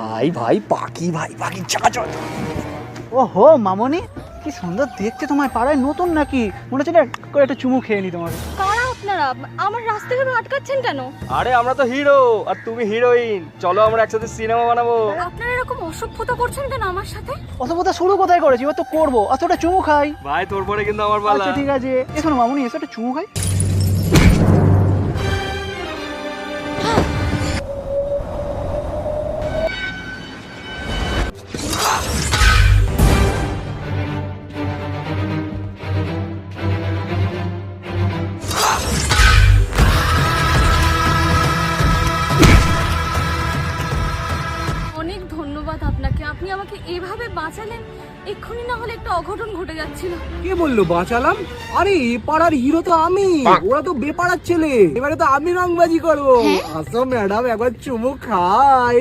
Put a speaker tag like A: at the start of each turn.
A: ভাই ভাই পাখি ভাই পাখি চা চা।
B: ওহো মামনি, কি সুন্দর দেখতে তোমায়। পাড়ায় নতুন নাকি? মনে হচ্ছে না করে একটা চুমু খেয়ে নি তোমার।
C: কারা আপনারা? আমার রাস্তা ভেবে আটকাচ্ছেন কেন?
A: আরে আমরা তো হিরো আর তুমি হিরোইন, চলো আমরা একসাথে সিনেমা বানাবো।
C: আপনারা এরকম অসভ্যতা করছেন কেন আমার সাথে?
B: অসভ্যতা শুরু কোথায় করেছি? এবার তো করবো। আচ্ছা ওটা চুমু খাই।
A: ভাই তোর পরে কিন্তু আমার পালা।
B: আচ্ছা ঠিক আছে, এসো না মামনি, এসো একটা চুমু খাই।
C: অনেক ধন্যবাদ আপনাকে, আপনি আমাকে এভাবে বাঁচালেন। এক্ষুনি না হলে একটা অঘটন ঘটে যাচ্ছিল।
D: কে বললো বাঁচালাম? আরে এ পাড়ার হিরো তো আমি, ওরা তো বেপাড়ার ছেলে। এবারে তো আমি রংবাজি করবো। আসো ম্যাডাম, একবার চুমু খাই।